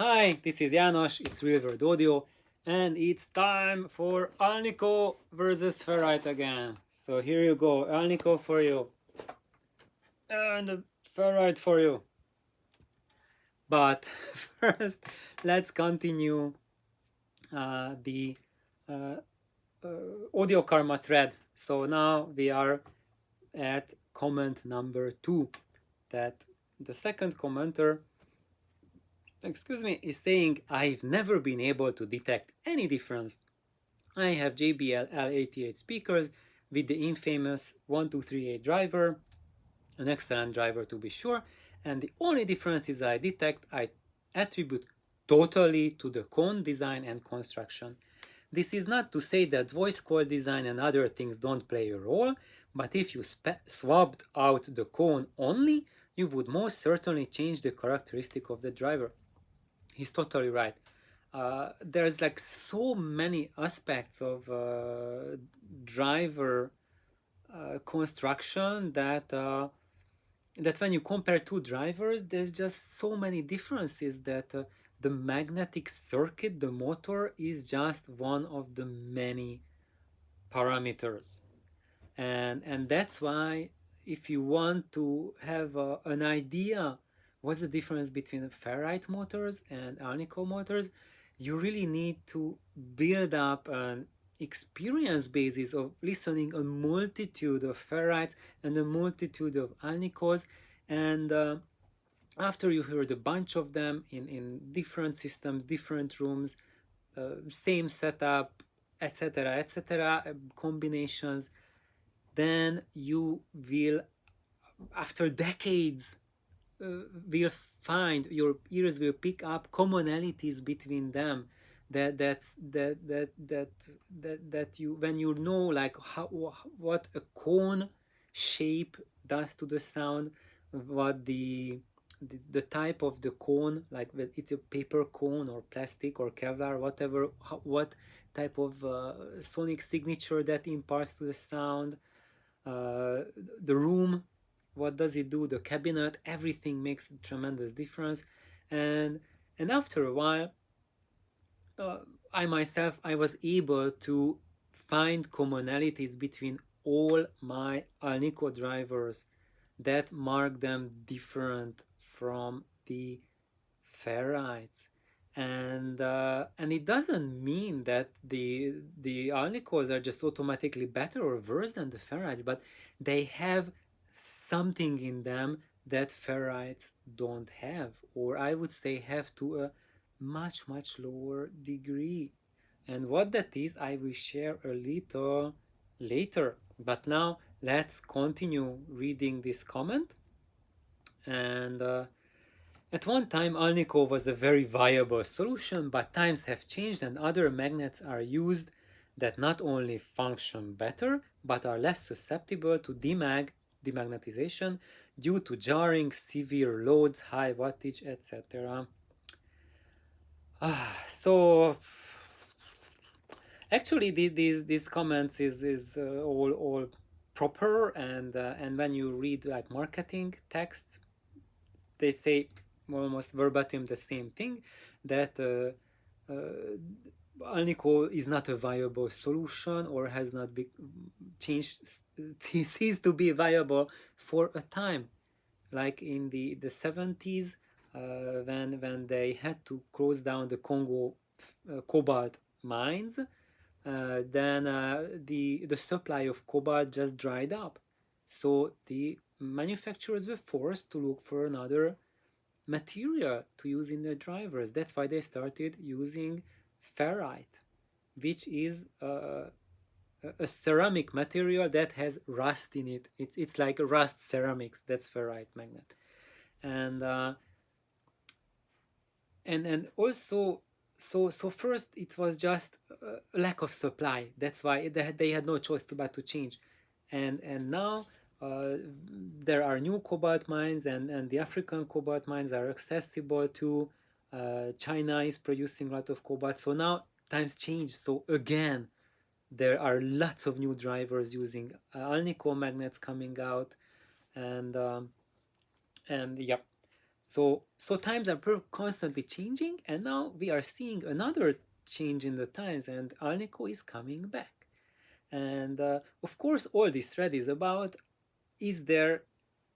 Hi, this is János, it's Real World Audio, and it's time for Alnico versus Ferrite again. So here you go, Alnico for you, and Ferrite for you. But first, let's continue the uh, audio karma thread. So now we are at comment number 2, that the second commenter is saying, I've never been able to detect any difference. I have JBL L88 speakers with the infamous 1238 driver, an excellent driver to be sure, and the only differences I detect I attribute totally to the cone design and construction. This is not to say that voice coil design and other things don't play a role, but if you swapped out the cone only, you would most certainly change the characteristic of the driver. He's totally right. There's like so many aspects of driver construction that when you compare two drivers, there's just so many differences that the magnetic circuit, the motor, is just one of the many parameters, and that's why if you want to have an idea what's the difference between ferrite motors and Alnico motors, you really need to build up an experience basis of listening a multitude of ferrites and a multitude of Alnicos, and after you heard a bunch of them in different systems, different rooms, same setup, etc., etc., combinations, then you will, after decades, will find your ears will pick up commonalities between them. That you, when you know like how what a cone shape does to the sound, what the type of the cone, like whether it's a paper cone or plastic or Kevlar, whatever, what type of sonic signature that imparts to the sound, uh, the room, what does it do, the cabinet, everything makes a tremendous difference. And after a while, uh, I was able to find commonalities between all my Alnico drivers that mark them different from the ferrites. And it doesn't mean that the Alnicos are just automatically better or worse than the ferrites, but they have something in them that ferrites don't have, or I would say have to a much lower degree. And what that is, I will share a little later. But now let's continue reading this comment. And at one time, Alnico was a very viable solution, but times have changed and other magnets are used that not only function better, but are less susceptible to demagnetization due to jarring, severe loads, high wattage, etc. So actually, these comments is all proper, and when you read like marketing texts, they say almost verbatim the same thing, that Alnico is not a viable solution or has not changed, ceased to be viable for a time, like in the 70s, when they had to close down the Congo cobalt mines. Then the supply of cobalt just dried up, so the manufacturers were forced to look for another material to use in their drivers. That's why they started using ferrite, which is a ceramic material that has rust in it. It's like rust ceramics. That's ferrite magnet, and and also, so first it was just a lack of supply. That's why they had no choice but to change, and now there are new cobalt mines, and the African cobalt mines are accessible to. China is producing a lot of cobalt, so now times change. So again, there are lots of new drivers using Alnico magnets coming out, and and yeah. So times are constantly changing, and now we are seeing another change in the times, and Alnico is coming back. And of course, all this thread is about, is there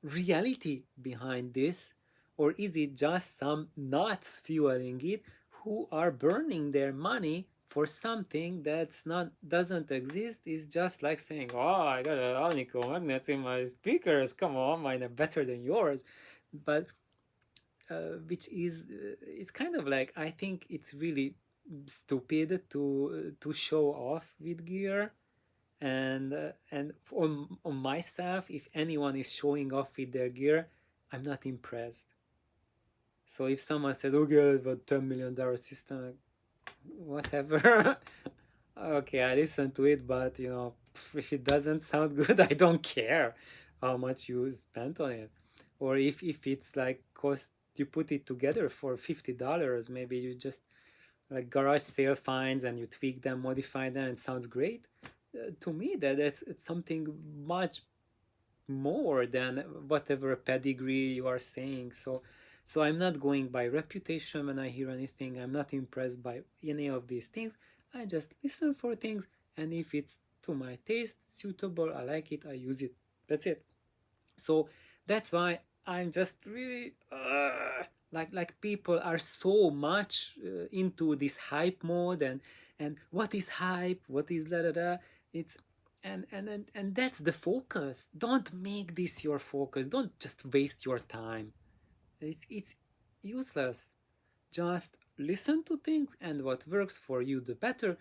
reality behind this, or is it just some nuts fueling it who are burning their money for something that's not doesn't exist? Is just like saying, oh, I got an Alnico magnets in my speakers, come on, mine are better than yours. But which is it's kind of like, I think it's really stupid to show off with gear. And on myself, if anyone is showing off with their gear, I'm not impressed. So if someone says, okay, I have a $10 million system, like, whatever. Okay, I listen to it, but if it doesn't sound good, I don't care how much you spent on it. Or if it's like cost, you put it together for $50, maybe you just like garage sale finds and you tweak them, modify them, and it sounds great. To me, that's it's something much more than whatever pedigree you are saying. So I'm not going by reputation when I hear anything. I'm not impressed by any of these things. I just listen for things, and if it's to my taste, suitable, I like it, I use it. That's it. So that's why I'm just really like people are so much into this hype mode, and what is hype, what is da da da. It's and that's the focus. Don't make this your focus. Don't just waste your time. It's useless. Just listen to things, and what works for you the better,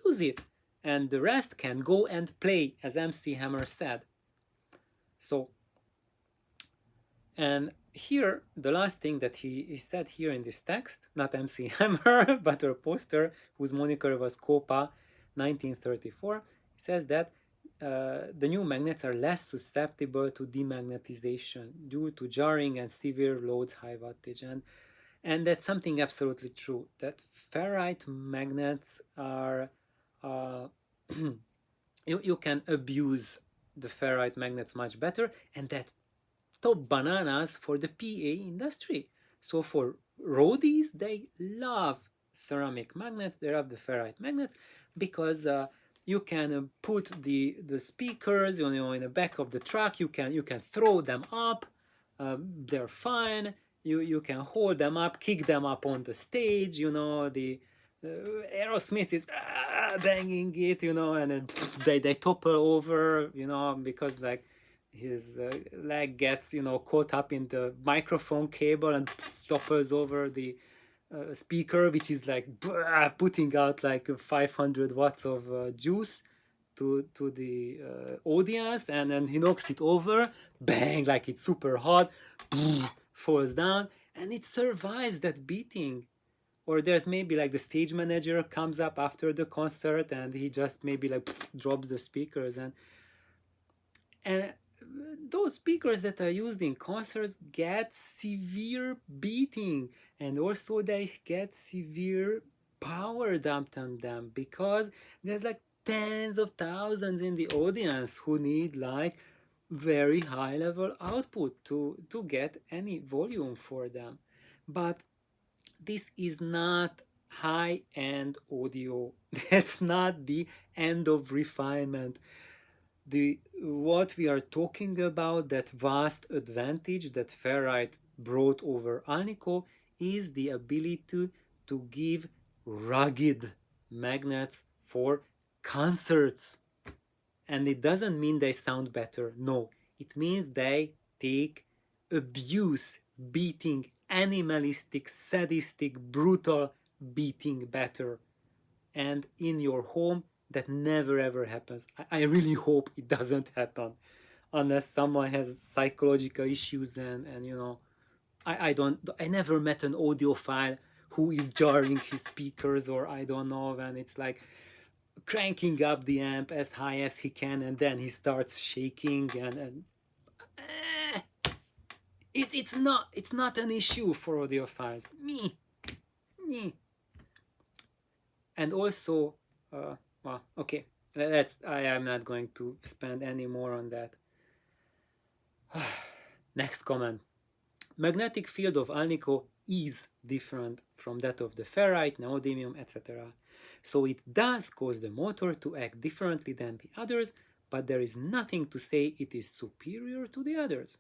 use it, and the rest can go and play, as MC Hammer said. So, and here, the last thing that he said here in this text, not MC Hammer, but a poster whose moniker was Copa 1934, says that the new magnets are less susceptible to demagnetization due to jarring and severe loads, high wattage. And that's something absolutely true, that ferrite magnets are, you can abuse the ferrite magnets much better, and that top bananas for the PA industry. So for roadies, they love ceramic magnets, they love the ferrite magnets, because you can put the speakers in the back of the truck. You can throw them up, they're fine. You can hold them up, kick them up on the stage. The Aerosmith is banging it, and then they topple over, because like his leg gets caught up in the microphone cable and topples over the speaker, which is like putting out like 500 watts of juice to the audience, and then he knocks it over, bang, like it's super hot, falls down, and it survives that beating. Or there's maybe like the stage manager comes up after the concert, and he just maybe like drops the speakers, and those speakers that are used in concerts get severe beating, and also they get severe power dumped on them, because there's like tens of thousands in the audience who need like very high level output to get any volume for them. But this is not high-end audio. That's not the end of refinement. What we are talking about, that vast advantage that ferrite brought over Alnico, is the ability to give rugged magnets for concerts. And it doesn't mean they sound better. No, it means they take abuse, beating, animalistic, sadistic, brutal beating better. And in your home, that never ever happens. I really hope it doesn't happen, unless someone has psychological issues, and I never met an audiophile who is jarring his speakers, or I don't know, and it's like cranking up the amp as high as he can, and then he starts shaking, and it's not an issue for audiophiles. Me. And also, well, okay, I am not going to spend any more on that. Next comment. Magnetic field of Alnico is different from that of the ferrite, neodymium, etc. So it does cause the motor to act differently than the others, but there is nothing to say it is superior to the others.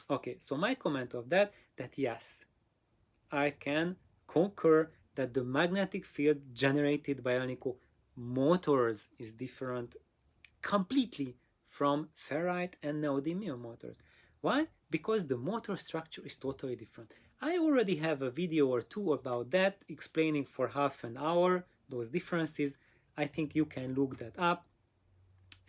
Okay, so my comment of that yes, I can concur that the magnetic field generated by Alnico motors is different completely from ferrite and neodymium motors. Why? Because the motor structure is totally different. I already have a video or two about that, explaining for half an hour those differences. I think you can look that up,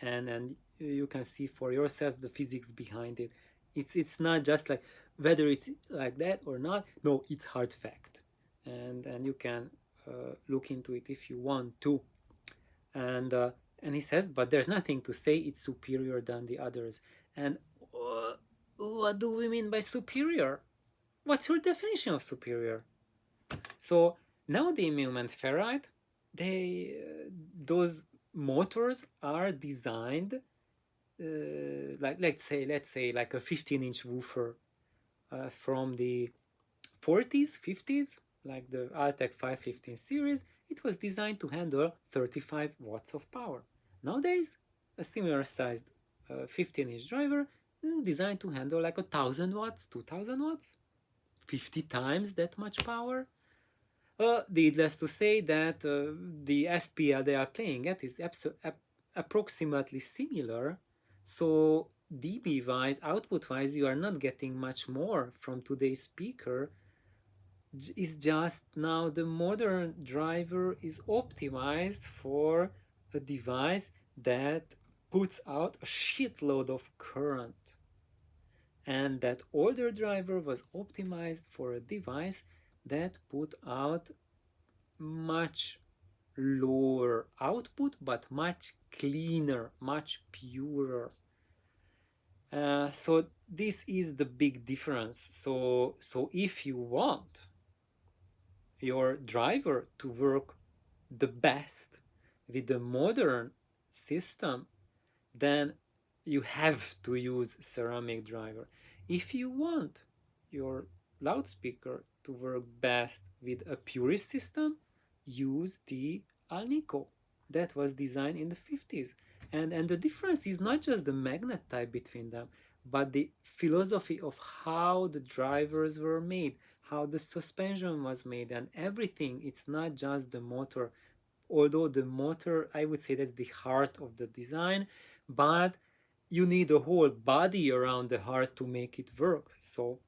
and you can see for yourself the physics behind it. It's not just like whether it's like that or not. No, it's hard fact, and you can look into it if you want to. And and he says, but there's nothing to say it's superior than the others. And what do we mean by superior? What's your definition of superior? So neodymium and ferrite, they those motors are designed like let's say like a 15-inch woofer from the 40s, 50s, like the Altec 515 series. It was designed to handle 35 watts of power. Nowadays, a similar sized 15-inch driver designed to handle like 1,000 watts, 2,000 watts, 50 times that much power. Needless to say that the SPL they are playing at is approximately similar. So dB wise, output wise, you are not getting much more from today's speaker. It's just now the modern driver is optimized for a device that puts out a shitload of current. And that older driver was optimized for a device that put out much lower output but much cleaner, much purer. So this is the big difference. So if you want your driver to work the best with the modern system, then you have to use ceramic driver. If you want your loudspeaker to work best with a purist system, use the Alnico that was designed in the 50s. And the difference is not just the magnet type between them, but the philosophy of how the drivers were made, how the suspension was made, and everything. It's not just the motor, although the motor, I would say that's the heart of the design, but you need a whole body around the heart to make it work. So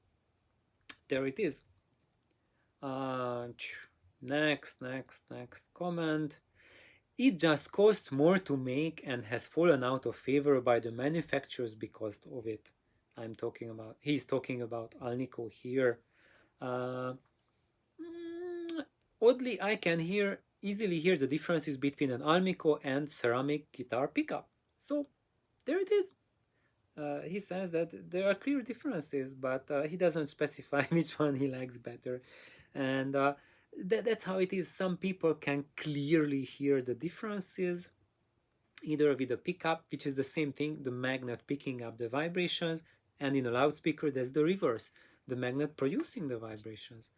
there it is. Next comment. It just costs more to make and has fallen out of favor by the manufacturers because of it. He's talking about Alnico here. Oddly, I can easily hear the differences between an Alnico and ceramic guitar pickup. So there it is. He says that there are clear differences, but he doesn't specify which one he likes better. And that's how it is. Some people can clearly hear the differences, either with a pickup, which is the same thing, the magnet picking up the vibrations, and in a loudspeaker, that's the reverse, the magnet producing the vibrations.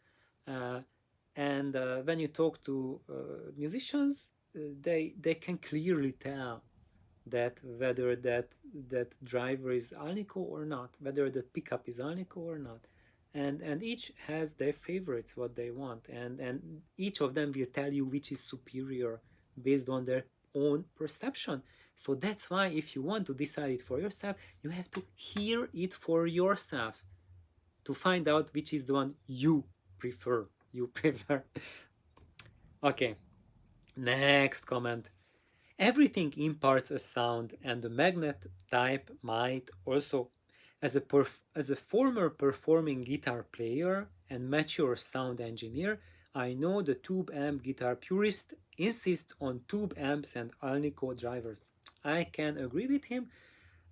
And when you talk to musicians, they can clearly tell that whether that driver is Alnico or not, whether the pickup is Alnico or not. And each has their favorites, what they want, and each of them will tell you which is superior based on their own perception. So that's why if you want to decide it for yourself, you have to hear it for yourself to find out which is the one you prefer. Okay, next comment. Everything imparts a sound, and the magnet type might also. As a former performing guitar player and mature sound engineer, I know the tube amp guitar purist insists on tube amps and Alnico drivers. I can agree with him.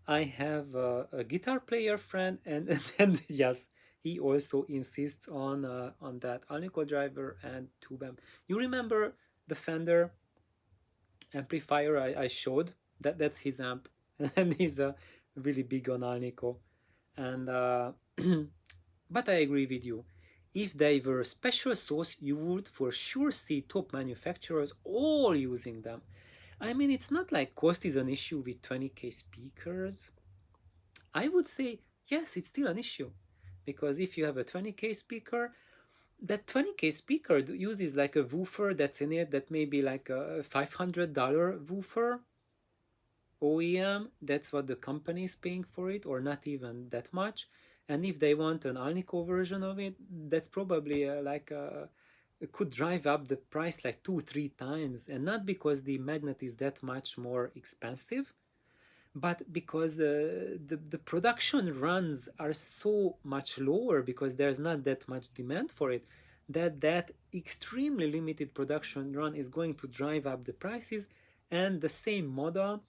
I have a guitar player friend, and yes, he also insists on that Alnico driver and tube amp. You remember the Fender amplifier I showed? That's his amp, and he's really big on Alnico. And But I agree with you. If they were special sauce, you would for sure see top manufacturers all using them. I mean, it's not like cost is an issue with 20k speakers. I would say, yes, it's still an issue. Because if you have a 20k speaker, that 20k speaker uses like a woofer that's in it that may be like a $500 woofer OEM. That's what the company is paying for it, or not even that much. And if they want an Alnico version of it, that's probably it could drive up the price like 2-3 times, and not because the magnet is that much more expensive, but because the production runs are so much lower because there's not that much demand for it, that extremely limited production run is going to drive up the prices. And the same model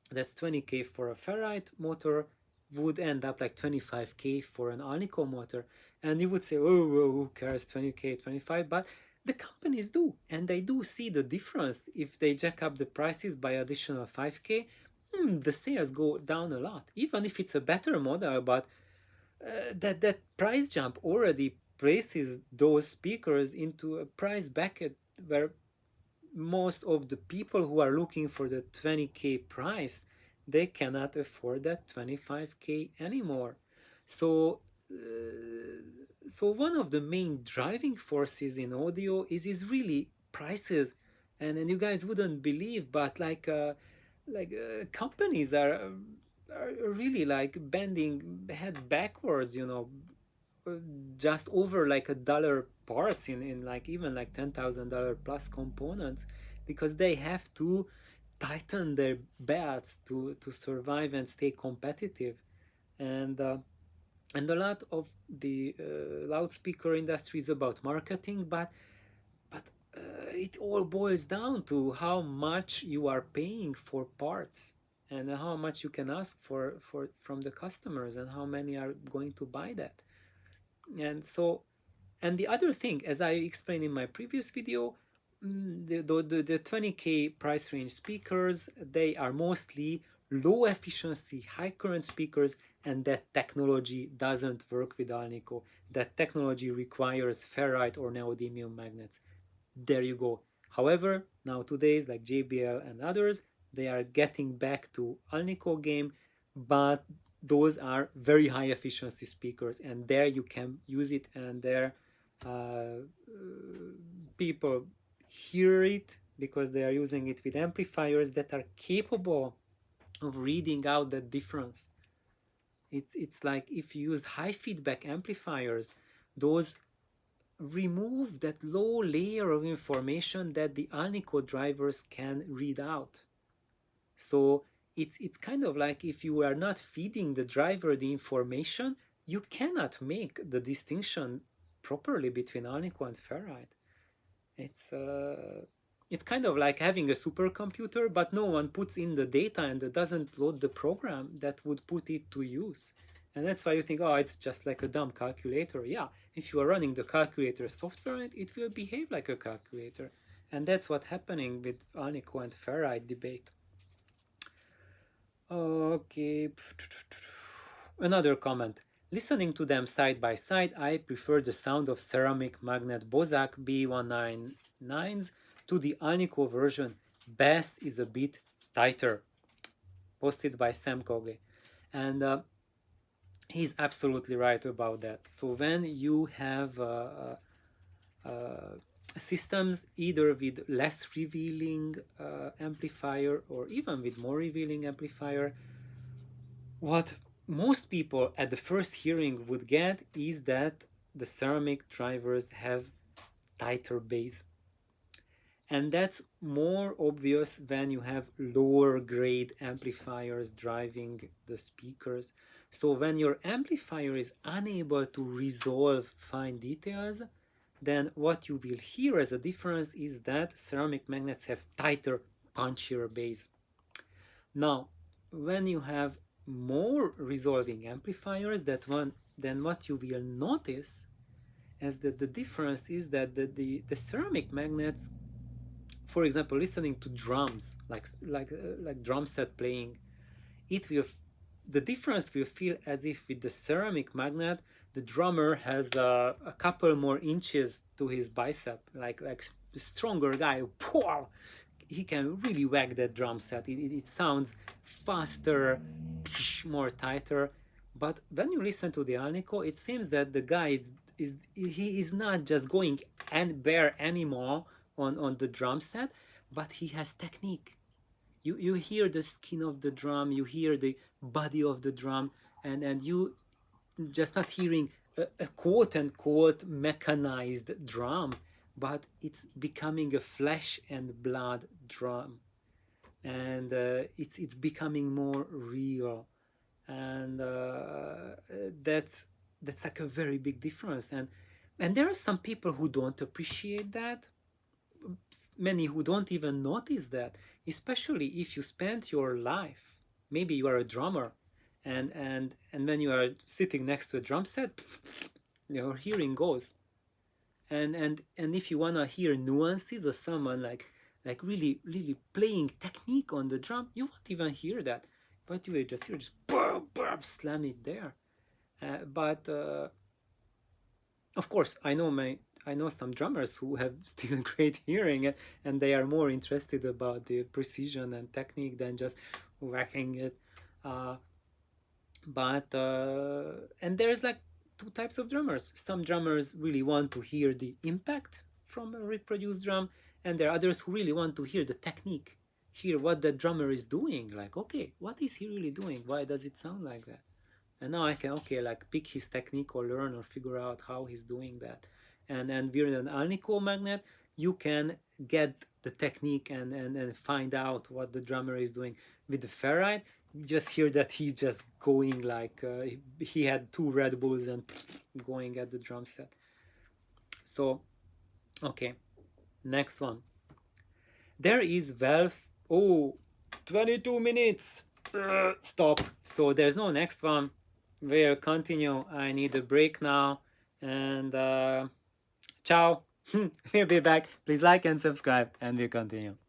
that's 20k for a Ferrite motor would end up like 25k for an Alnico motor. And you would say, oh, who cares, 20k, 25? But the companies do, and they do see the difference. If they jack up the prices by additional 5k, the sales go down a lot, even if it's a better model. But that price jump already places those speakers into a price bracket where most of the people who are looking for the 20k price, they cannot afford that 25k anymore. So so one of the main driving forces in audio is really prices. And you guys wouldn't believe, but companies are really like bending head backwards, just over like $1 parts in like even like $10,000 plus components, because they have to tighten their belts to survive and stay competitive. And a lot of the loudspeaker industry is about marketing, but it all boils down to how much you are paying for parts, and how much you can ask for from the customers, and how many are going to buy that. And the other thing, as I explained in my previous video, the 20k price range speakers, they are mostly low efficiency, high current speakers, and that technology doesn't work with Alnico. That technology requires ferrite or neodymium magnets. There you go. However, nowadays, like JBL and others, they are getting back to Alnico game, but those are very high efficiency speakers, and there you can use it, and there people hear it because they are using it with amplifiers that are capable of reading out that difference. It's like if you use high feedback amplifiers, those remove that low layer of information that the Alnico drivers can read out. So it's kind of like if you are not feeding the driver the information, you cannot make the distinction properly between Alnico and Ferrite. It's kind of like having a supercomputer, but no one puts in the data and doesn't load the program that would put it to use. And that's why you think, oh, it's just like a dumb calculator. Yeah, if you are running the calculator software on it, it will behave like a calculator. And that's what's happening with Alnico and Ferrite debate. Okay. Another comment. Listening to them side by side, I prefer the sound of ceramic magnet Bozak B199s to the Alnico version. Bass is a bit tighter. Posted by Sam Cogley. And he's absolutely right about that. So when you have systems either with less revealing amplifier or even with more revealing amplifier, what most people at the first hearing would get is that the ceramic drivers have tighter bass. And that's more obvious when you have lower grade amplifiers driving the speakers. So when your amplifier is unable to resolve fine details, then what you will hear as a difference is that ceramic magnets have tighter, punchier bass. Now, when you have more resolving amplifiers, then what you will notice is that the difference is that the ceramic magnets, for example, listening to drums, like drum set playing, the difference will feel as if with the ceramic magnet the drummer has a couple more inches to his bicep, like stronger guy. He can really whack that drum set. It sounds faster, more tighter. But when you listen to the Alnico, it seems that the guy he is not just going and bare animal on the drum set, but he has technique. You hear the skin of the drum, you hear the body of the drum, and you just not hearing a quote unquote mechanized drum, but it's becoming a flesh and blood drum, and it's becoming more real, and that's like a very big difference. And there are some people who don't appreciate that, many who don't even notice that, especially if you spend your life, maybe you are a drummer, and when you are sitting next to a drum set, your hearing goes. And if you want to hear nuances of someone like really playing technique on the drum, you won't even hear that, but you will just hear just boom, boom, slam it there. But of course, I know some drummers who have still great hearing, and they are more interested about the precision and technique than just whacking it. Uh, but and there's like two types of drummers. Some drummers really want to hear the impact from a reproduced drum, and there are others who really want to hear the technique, hear what the drummer is doing. Like, okay, what is he really doing? Why does it sound like that? And now I can, okay, like pick his technique or learn or figure out how he's doing that. And with an Alnico magnet, you can get the technique and find out what the drummer is doing. With the Ferrite, you just hear that he's just going like he had two Red Bulls and going at the drum set. So, okay, next one. There is valve. Oh, 22 minutes. Stop. So there's no next one. We'll continue. I need a break now. And ciao. We'll be back. Please like and subscribe, and we'll continue.